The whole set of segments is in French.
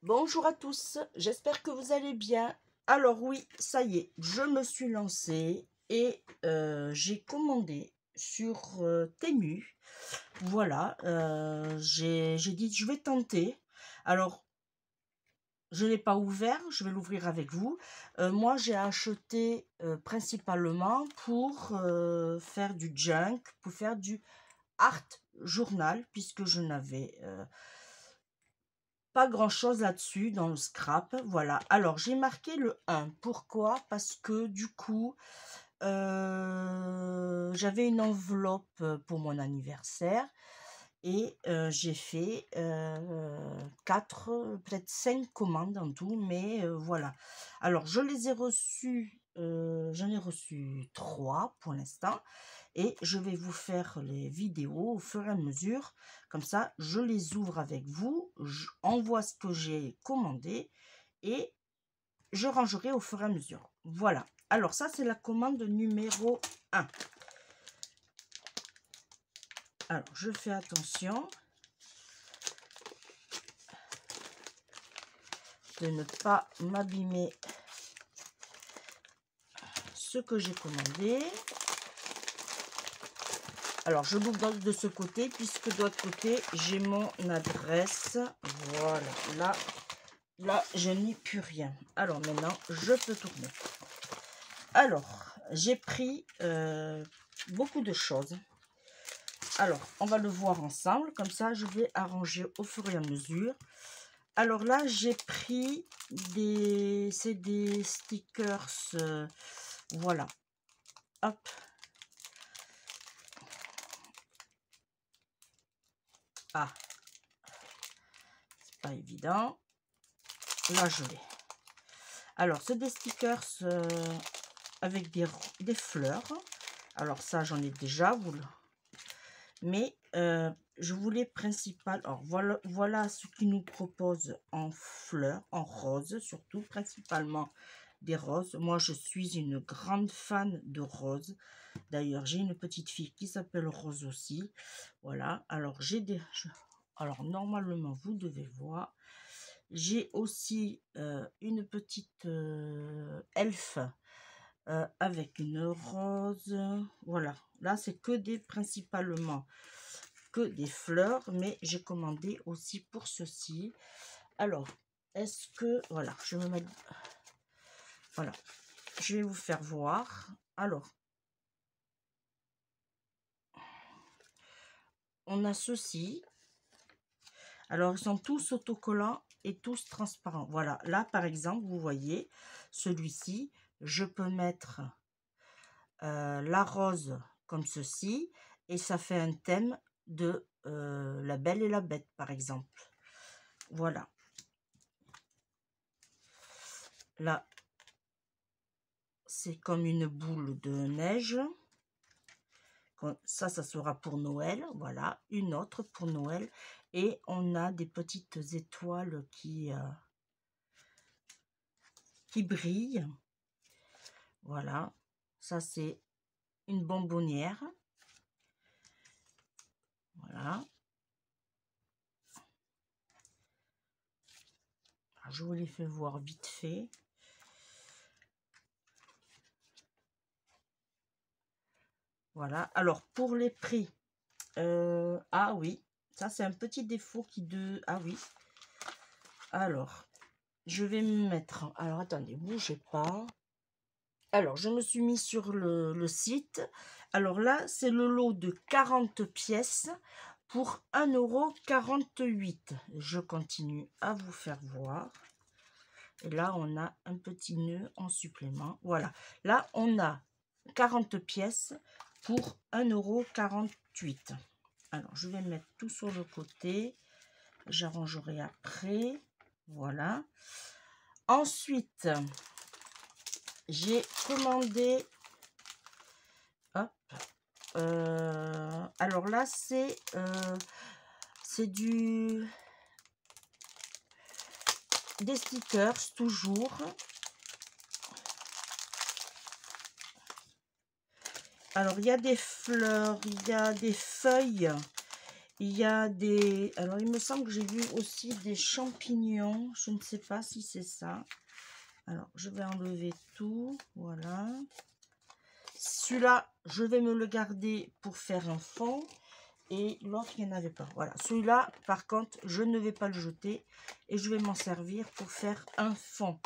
Bonjour à tous, j'espère que vous allez bien. Alors oui, ça y est, je me suis lancée et j'ai commandé sur Temu. Voilà, j'ai dit je vais tenter. Alors, je ne l'ai pas ouvert, je vais l'ouvrir avec vous. Moi, j'ai acheté principalement pour faire du junk, pour faire du art journal, puisque je n'avais pas grand chose là-dessus dans le scrap. Voilà, alors j'ai marqué le 1. Pourquoi? Parce que du coup j'avais une enveloppe pour mon anniversaire et j'ai fait 4, peut-être 5 commandes en tout, mais voilà. Alors je les ai reçues, j'en ai reçu 3 pour l'instant et je vais vous faire les vidéos au fur et à mesure. Comme ça, je les ouvre avec vous, on voit ce que j'ai commandé et je rangerai au fur et à mesure. Voilà. Alors ça, c'est la commande numéro 1. Alors, je fais attention de ne pas m'abîmer ce que j'ai commandé. Alors, je l'ouvre de ce côté, puisque de l'autre côté, j'ai mon adresse. Voilà, là, je n'y plus rien. Alors, maintenant, je peux tourner. Alors, j'ai pris beaucoup de choses. Alors, on va le voir ensemble. Comme ça, je vais arranger au fur et à mesure. Alors là, j'ai pris c'est des stickers. Voilà. Hop. Ah, c'est pas évident. Là, je l'ai. Alors, c'est des stickers avec des fleurs. Alors ça, j'en ai déjà, mais je voulais principal. Alors voilà ce qu'ils nous proposent en fleurs, en roses, surtout principalement des roses. Moi, je suis une grande fan de roses. D'ailleurs, j'ai une petite fille qui s'appelle Rose aussi. Voilà. Alors alors normalement, vous devez voir. J'ai aussi une petite elfe avec une rose. Voilà. Là, c'est principalement que des fleurs, mais j'ai commandé aussi pour ceci. Alors, est-ce que... Voilà, je me mets... Voilà. Je vais vous faire voir. Alors, on a ceci. Alors, ils sont tous autocollants et tous transparents. Voilà, là, par exemple, vous voyez, celui-ci, je peux mettre la rose comme ceci, et ça fait un thème de La Belle et la Bête, par exemple. Voilà. Là, c'est comme une boule de neige. Ça sera pour Noël. Voilà, une autre pour Noël. Et on a des petites étoiles qui brillent. Voilà, ça c'est une bonbonnière. Voilà. Je vous les fais voir vite fait. Voilà, alors pour les prix, ah oui, ça c'est un petit défaut ah oui, alors, je vais me mettre, alors attendez, bougez pas. Alors, je me suis mis sur le site. Alors là, c'est le lot de 40 pièces pour 1,48 €. Je continue à vous faire voir. Et là, on a un petit nœud en supplément. Voilà. Là, on a 40 pièces pour 1,48 €. Alors, je vais mettre tout sur le côté. J'arrangerai après. Voilà. Ensuite, j'ai commandé... Hop. Alors là, c'est des stickers, toujours. Alors, il y a des fleurs, il y a des feuilles Il y a des... Alors, il me semble que j'ai vu aussi des champignons. Je ne sais pas si c'est ça. Alors, je vais enlever tout. Voilà. Celui-là, je vais me le garder pour faire un fond. Et l'autre, il n'y en avait pas. Voilà. Celui-là, par contre, je ne vais pas le jeter. Et je vais m'en servir pour faire un fond.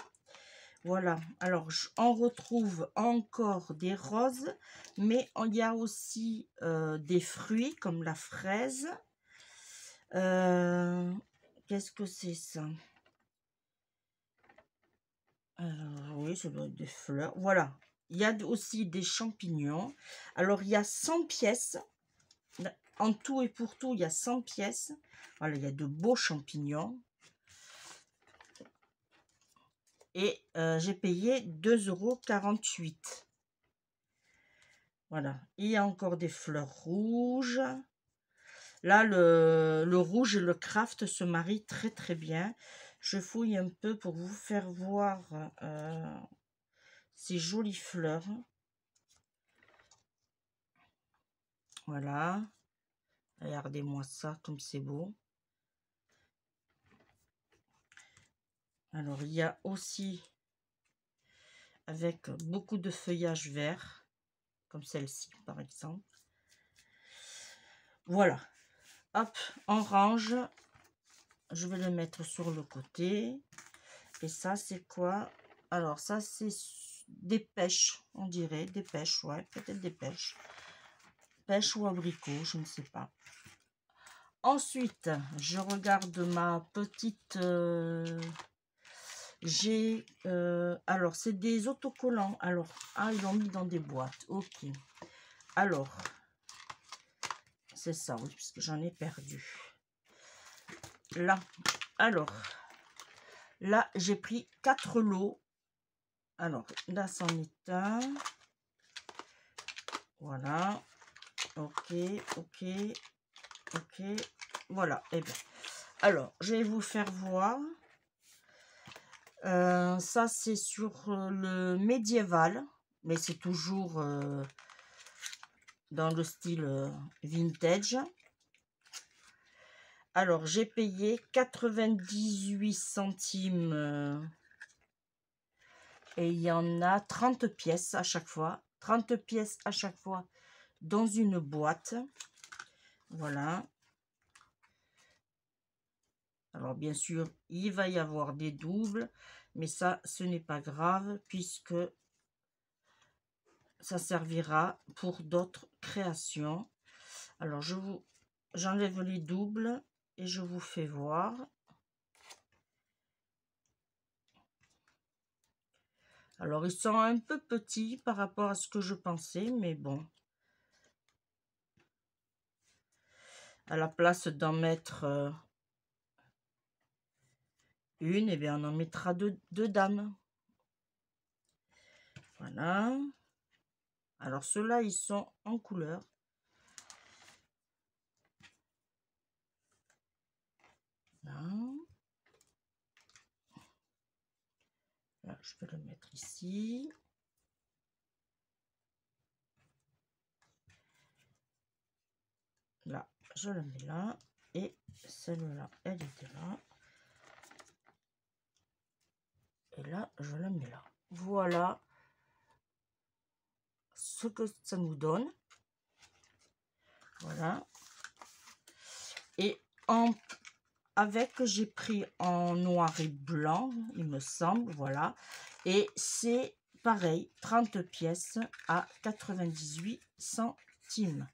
Voilà. Alors, on retrouve encore des roses. Mais il y a aussi des fruits comme la fraise. Qu'est-ce que c'est ça? Alors, oui, ça doit être des fleurs. Voilà. Il y a aussi des champignons. Alors, il y a 100 pièces. En tout et pour tout, il y a 100 pièces. Voilà, il y a de beaux champignons. Et j'ai payé 2,48 €. Voilà. Il y a encore des fleurs rouges. Là, le rouge et le craft se marient très très bien. Je fouille un peu pour vous faire voir ces jolies fleurs. Voilà. Regardez-moi ça, comme c'est beau. Alors, il y a aussi avec beaucoup de feuillage vert, comme celle-ci, par exemple. Voilà. Hop, on range. Je vais le mettre sur le côté. Et ça, c'est quoi? Alors, ça, c'est des pêches, on dirait. Des pêches, ouais, peut-être des pêches. Pêche ou abricot, je ne sais pas. Ensuite, je regarde ma petite... j'ai... alors, c'est des autocollants. Alors, ils l'ont mis dans des boîtes. Ok. Alors, c'est ça, oui, parce que j'en ai perdu. Là, alors, là, j'ai pris 4 lots. Alors, là, c'en est un. Voilà. Ok, ok, ok. Voilà. Et bien. Alors, je vais vous faire voir. Ça, c'est sur le médiéval. Mais c'est toujours dans le style vintage. Alors, j'ai payé 98 centimes. Et il y en a 30 pièces à chaque fois. 30 pièces à chaque fois dans une boîte. Voilà. Alors, bien sûr, il va y avoir des doubles. Mais ça, ce n'est pas grave puisque ça servira pour d'autres créations. Alors, j'enlève les doubles et je vous fais voir. Alors, ils sont un peu petits par rapport à ce que je pensais, mais bon. À la place d'en mettre une, et bien on en mettra deux dames. Voilà. Alors, ceux-là, ils sont en couleur. Là. Là, je vais le mettre ici. Là, je le mets là. Et celle-là, elle était là. Et là, je la mets là. Voilà ce que ça nous donne. Voilà. Et j'ai pris en noir et blanc, il me semble. Voilà. Et c'est pareil, 30 pièces à 98 centimes.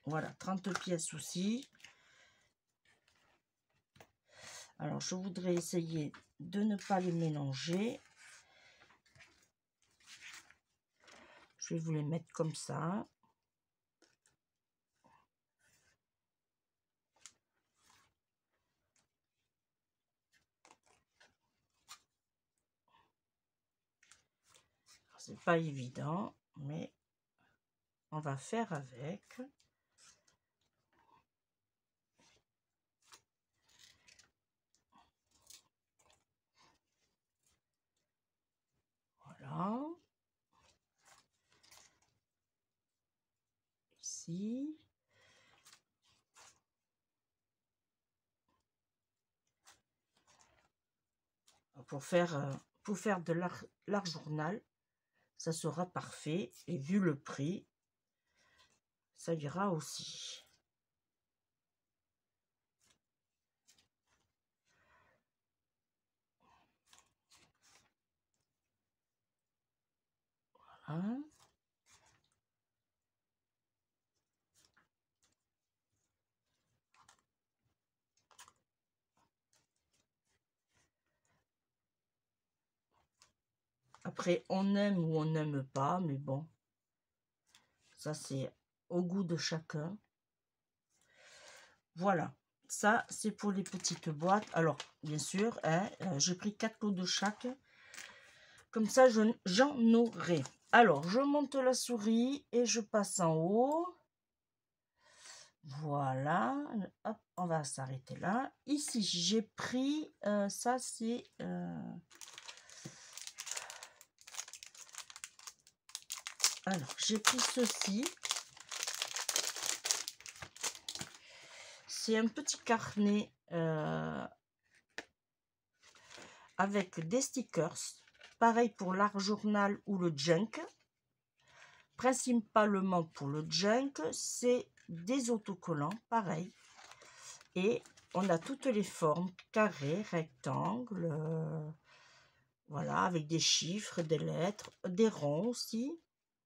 Voilà, 30 pièces aussi. Alors, je voudrais essayer de ne pas les mélanger. Je vais vous les mettre comme ça. C'est pas évident, mais on va faire avec. Voilà. Ici. pour faire de l'art journal, ça sera parfait. Et vu le prix, ça ira aussi. Voilà. Après, on aime ou on n'aime pas, mais bon, ça c'est au goût de chacun. Voilà, ça c'est pour les petites boîtes. Alors, bien sûr, hein, j'ai pris 4 lots de chaque. Comme ça, j'en aurai. Alors, je monte la souris et je passe en haut. Voilà, hop, on va s'arrêter là. Ici, j'ai pris, ça c'est... alors, j'ai pris ceci. C'est un petit carnet avec des stickers. Pareil pour l'art journal ou le junk. Principalement pour le junk, c'est des autocollants, pareil. Et on a toutes les formes, carré, rectangle, voilà, avec des chiffres, des lettres, des ronds aussi.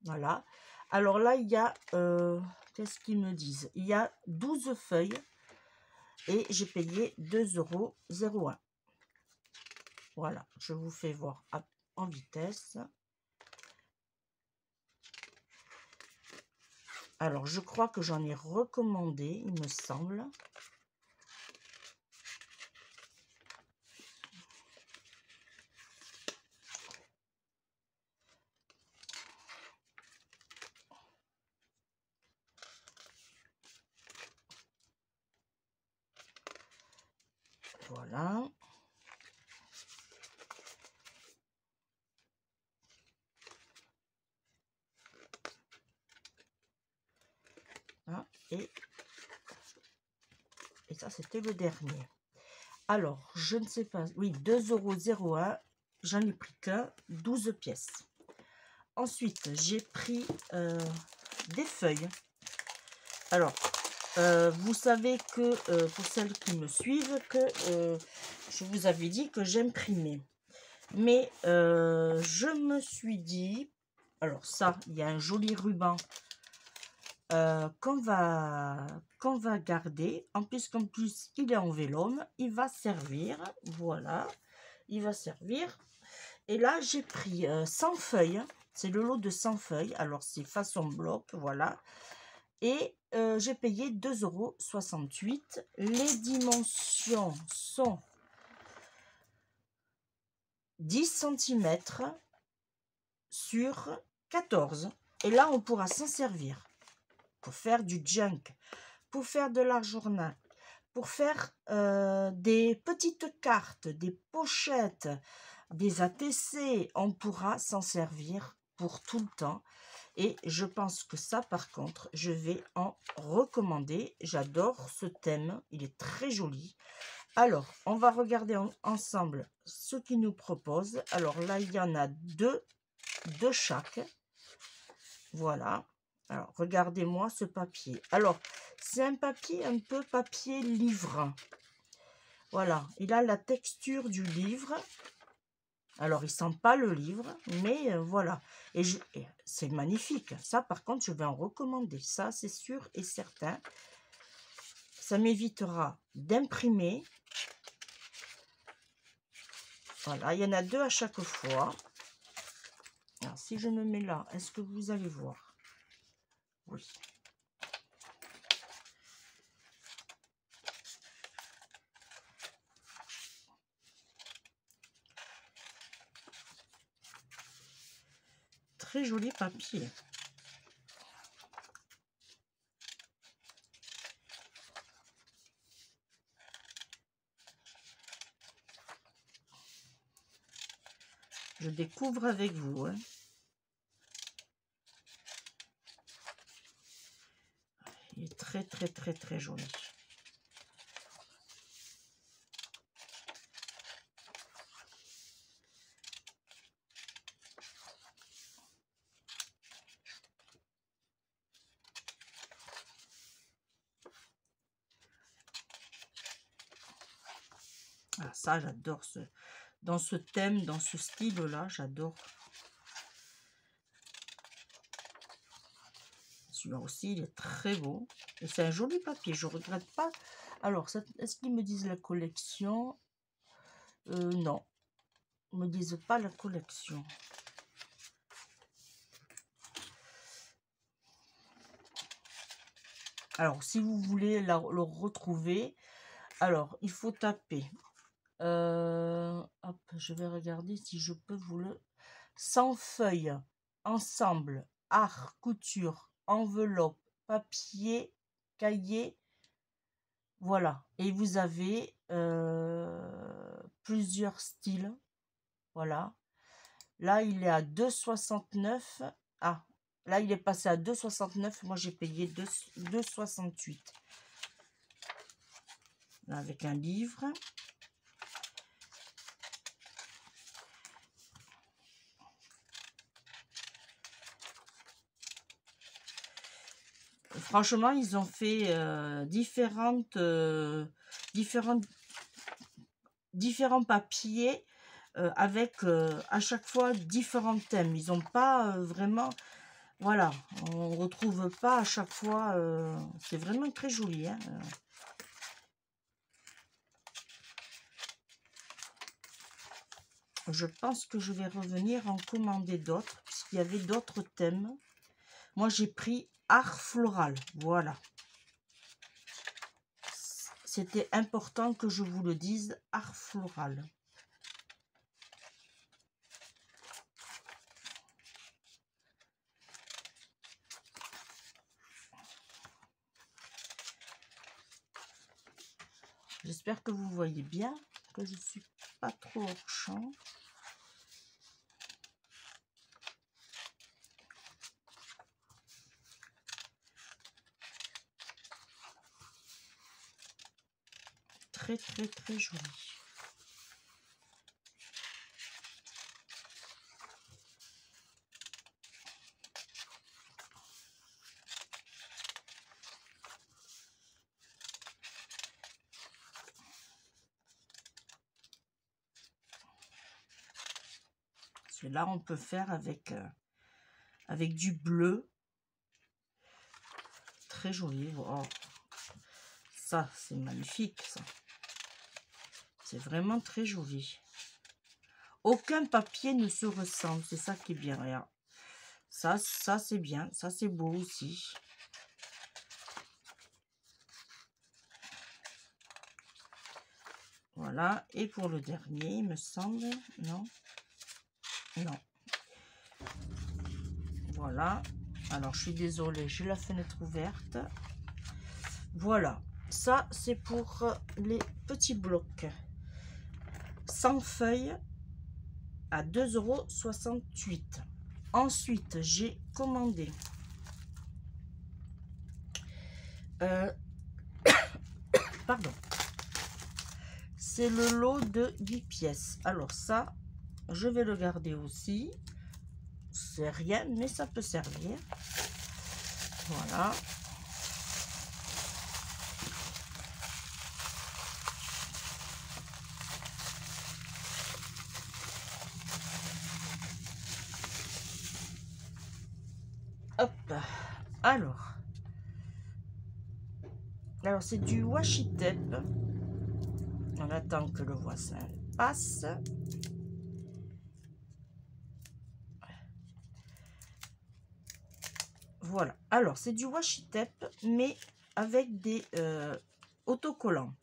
Voilà. Alors là, il y a, qu'est-ce qu'ils me disent? Il y a 12 feuilles et j'ai payé 2,01 €. Voilà, je vous fais voir en vitesse. Alors, je crois que j'en ai recommandé, il me semble. Voilà. Ah, et ça, c'était le dernier. Alors, je ne sais pas. Oui, 2,01 €. J'en ai pris qu'un, 12 pièces. Ensuite, j'ai pris des feuilles. Alors, vous savez que, pour celles qui me suivent, que je vous avais dit que j'imprimais. Mais je me suis dit, alors ça, il y a un joli ruban qu'on va garder. En plus, il est en vélone, il va servir. Voilà, il va servir. Et là, j'ai pris 100 feuilles. C'est le lot de 100 feuilles. Alors, c'est façon bloc, voilà. Et j'ai payé 2,68 €. Les dimensions sont 10 cm sur 14. Et là, on pourra s'en servir pour faire du junk, pour faire de l'art journal, pour faire des petites cartes, des pochettes, des ATC. On pourra s'en servir pour tout le temps. Et je pense que ça, par contre, je vais en recommander. J'adore ce thème, il est très joli. Alors, on va regarder ensemble ce qu'ils nous proposent. Alors là, il y en a deux de chaque. Voilà. Alors, regardez-moi ce papier. Alors, c'est un papier un peu papier livre. Voilà, il a la texture du livre. Alors, il sent pas le livre, mais voilà. Et c'est magnifique. Ça, par contre, je vais en recommander. Ça, c'est sûr et certain. Ça m'évitera d'imprimer. Voilà, il y en a deux à chaque fois. Alors, si je me mets là, est-ce que vous allez voir? Oui. Très joli papier. Je découvre avec vous. Hein. Il est très, très, très, très joli. Ah, ça, j'adore dans ce thème, dans ce style-là, j'adore. Celui-là aussi, il est très beau. Et c'est un joli papier, je regrette pas. Alors, est-ce qu'ils me disent la collection? Non, ils me disent pas la collection. Alors, si vous voulez le retrouver, alors, il faut taper. Hop, je vais regarder si je peux vous le... 100 feuilles, ensemble, art, couture, enveloppe, papier, cahier. Voilà. Et vous avez plusieurs styles. Voilà. Là, il est à 2,69. Ah, là, il est passé à 2,69. Moi, j'ai payé 2,68. Là, avec un livre. Franchement, ils ont fait différents papiers avec à chaque fois différents thèmes. Ils n'ont pas vraiment... Voilà, on ne retrouve pas à chaque fois... c'est vraiment très joli. Hein. Je pense que je vais revenir en commander d'autres, puisqu'il y avait d'autres thèmes. Moi, j'ai pris art floral. Voilà. C'était important que je vous le dise, art floral. J'espère que vous voyez bien, que je suis pas trop hors champ. Très, très, très joli. Celui-là, on peut faire avec du bleu. Très joli. Oh. Ça, c'est magnifique, ça. C'est vraiment très joli. Aucun papier ne se ressemble. C'est ça qui est bien. Regarde. Ça c'est bien. Ça, c'est beau aussi. Voilà. Et pour le dernier, il me semble. Non. Non. Voilà. Alors, je suis désolée. J'ai la fenêtre ouverte. Voilà. Ça, c'est pour les petits blocs. 100 feuilles à 2,68 €. Ensuite, j'ai commandé pardon, c'est le lot de 10 pièces. Alors ça, je vais le garder aussi. C'est rien, mais ça peut servir. Voilà. Hop. Alors c'est du washi tape. On attend que le voisin passe. Voilà. Alors, c'est du washi tape, mais avec des autocollants.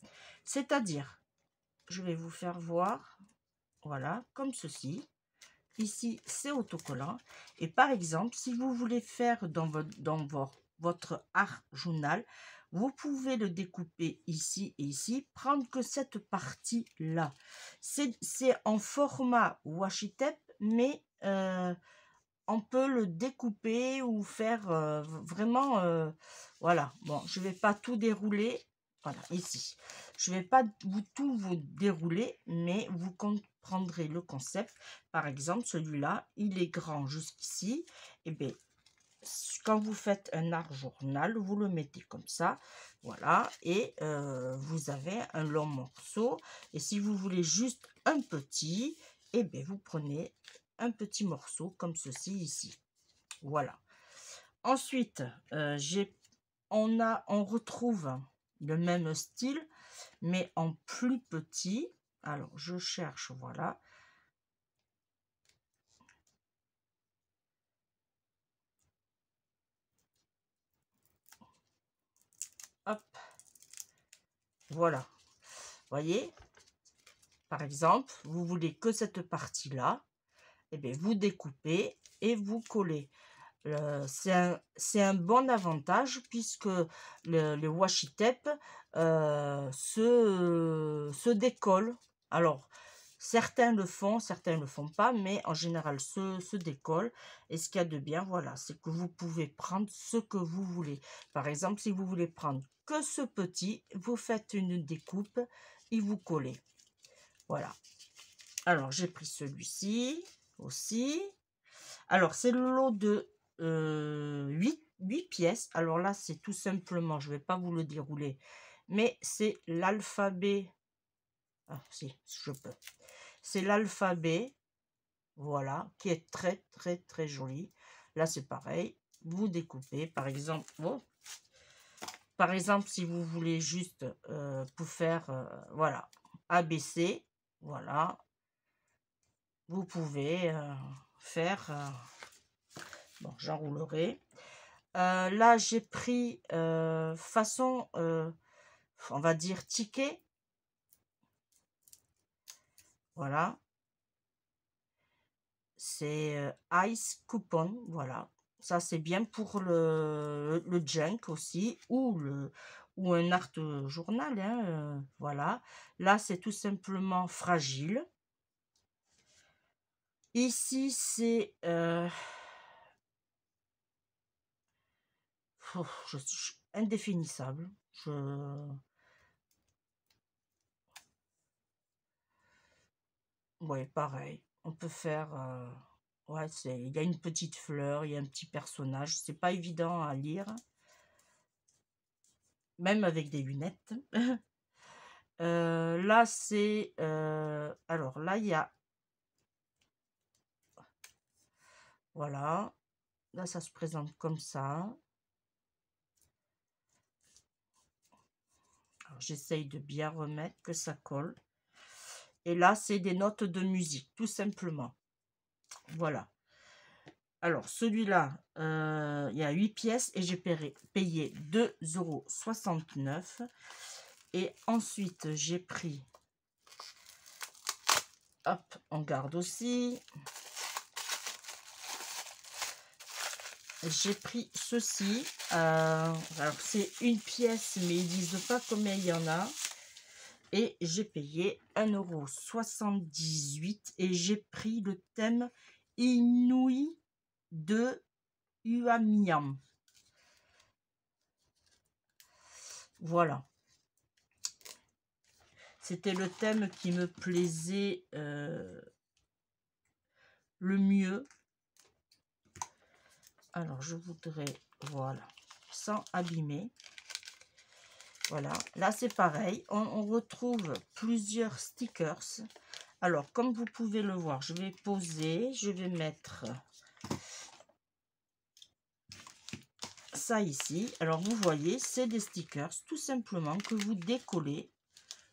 C'est-à-dire, je vais vous faire voir, voilà, comme ceci. Ici, c'est autocollant. Et par exemple, si vous voulez faire dans votre art journal, vous pouvez le découper ici et ici, prendre que cette partie-là. C'est en format washi tape, mais on peut le découper ou faire vraiment... voilà, bon, je ne vais pas tout dérouler. Voilà, ici. Je ne vais pas tout vous dérouler, mais vous comprendrez le concept. Par exemple, celui-là, il est grand jusqu'ici. Et bien, quand vous faites un art journal, vous le mettez comme ça. Voilà, et vous avez un long morceau. Et si vous voulez juste un petit, et bien vous prenez un petit morceau comme ceci ici. Voilà. Ensuite, on retrouve le même style, mais en plus petit. Alors, je cherche, voilà. Hop, voilà. Voyez, par exemple, vous voulez que cette partie-là, et bien vous découpez et vous collez. C'est un bon avantage puisque le washi tape se décolle. Alors, certains le font pas, mais en général se décolle. Et ce qu'il y a de bien, voilà, c'est que vous pouvez prendre ce que vous voulez. Par exemple, si vous voulez prendre que ce petit, vous faites une découpe et vous collez. Voilà. Alors, j'ai pris celui-ci aussi. Alors, c'est le lot de 8 pièces. Alors là, c'est tout simplement, je ne vais pas vous le dérouler, mais c'est l'alphabet. Ah, si, je peux. C'est l'alphabet, voilà, qui est très, très, très joli. Là, c'est pareil. Vous découpez, par exemple, si vous voulez juste pour faire, voilà, ABC, voilà, vous pouvez faire, bon, j'enroulerai. Là, j'ai pris façon, on va dire, ticket. Voilà. C'est Ice Coupon. Voilà. Ça, c'est bien pour le junk aussi. Ou un art journal. Hein, voilà. Là, c'est tout simplement fragile. Ici, c'est... je suis indéfinissable. Ouais, pareil. On peut faire... ouais, il y a une petite fleur, il y a un petit personnage. C'est pas évident à lire. Même avec des lunettes. Là, c'est... alors là, il y a... Voilà. Là, ça se présente comme ça. J'essaye de bien remettre, que ça colle. Et là, c'est des notes de musique, tout simplement. Voilà. Alors, celui-là, il y a 8 pièces et j'ai payé 2,69 €. Et ensuite, j'ai pris... Hop, on garde aussi. J'ai pris ceci. Alors, c'est une pièce, mais ils disent pas combien il y en a. Et j'ai payé 1,78 € et j'ai pris le thème Inouï de Uamiam. Voilà. C'était le thème qui me plaisait le mieux. Alors, je voudrais, voilà, sans abîmer. Voilà, là c'est pareil, on retrouve plusieurs stickers. Alors, comme vous pouvez le voir, je vais poser, je vais mettre ça ici. Alors, vous voyez, c'est des stickers tout simplement que vous décollez.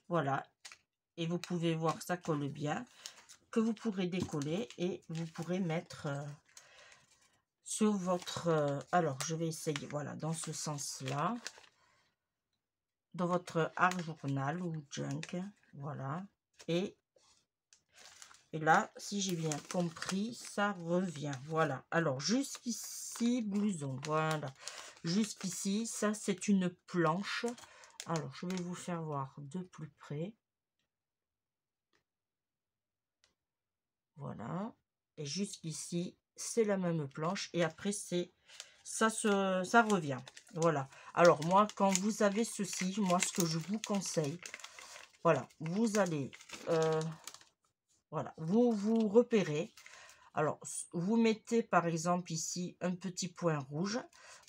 Voilà, et vous pouvez voir que ça colle bien, que vous pourrez décoller et vous pourrez mettre sur votre... alors, je vais essayer, voilà, dans ce sens-là. Dans votre art journal ou junk, voilà. Et là, si j'ai bien compris, ça revient. Voilà. Alors, jusqu'ici, blouson. Voilà. Jusqu'ici, ça, c'est une planche. Alors, je vais vous faire voir de plus près. Voilà. Et jusqu'ici, c'est la même planche. Et après, c'est... ça revient. Voilà. Alors, moi, quand vous avez ceci, moi, ce que je vous conseille, voilà, vous allez... voilà, vous repérez. Alors, vous mettez par exemple ici un petit point rouge.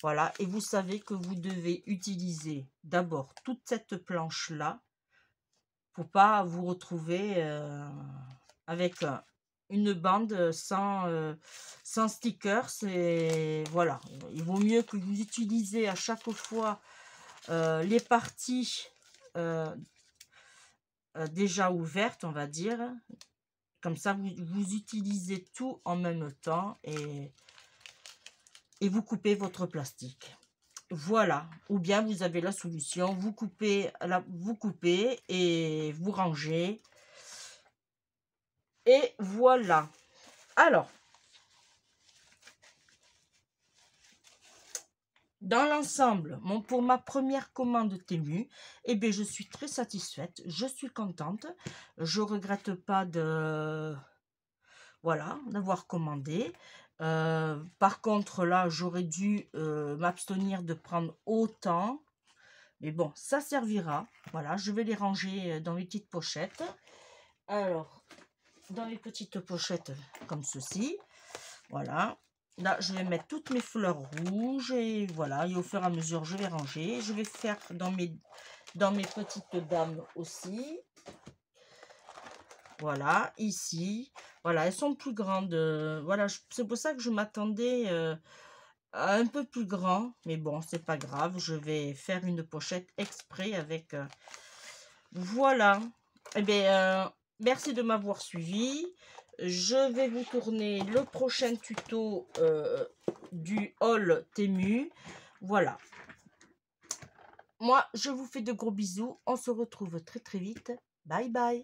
Voilà, et vous savez que vous devez utiliser d'abord toute cette planche-là pour pas vous retrouver avec une bande sans stickers. Et voilà, il vaut mieux que vous utilisez à chaque fois les parties déjà ouvertes, on va dire. Comme ça, vous utilisez tout en même temps et vous coupez votre plastique. Voilà, ou bien vous avez la solution, vous coupez et vous rangez. Et voilà. Alors, dans l'ensemble, pour ma première commande Temu, eh bien, je suis très satisfaite, je suis contente. Je regrette pas d'avoir commandé. Par contre, là, j'aurais dû m'abstenir de prendre autant. Mais bon, ça servira. Voilà, je vais les ranger dans les petites pochettes. Alors, dans les petites pochettes comme ceci. Voilà. Là, je vais mettre toutes mes fleurs rouges. Et voilà, et au fur et à mesure, je vais ranger. Je vais faire dans mes petites dames aussi. Voilà, ici. Voilà, elles sont plus grandes. Voilà, c'est pour ça que je m'attendais à un peu plus grand. Mais bon, c'est pas grave. Je vais faire une pochette exprès avec... Voilà. Eh bien, merci de m'avoir suivi. Je vais vous tourner le prochain tuto du haul Temu. Voilà. Moi, je vous fais de gros bisous. On se retrouve très très vite. Bye bye.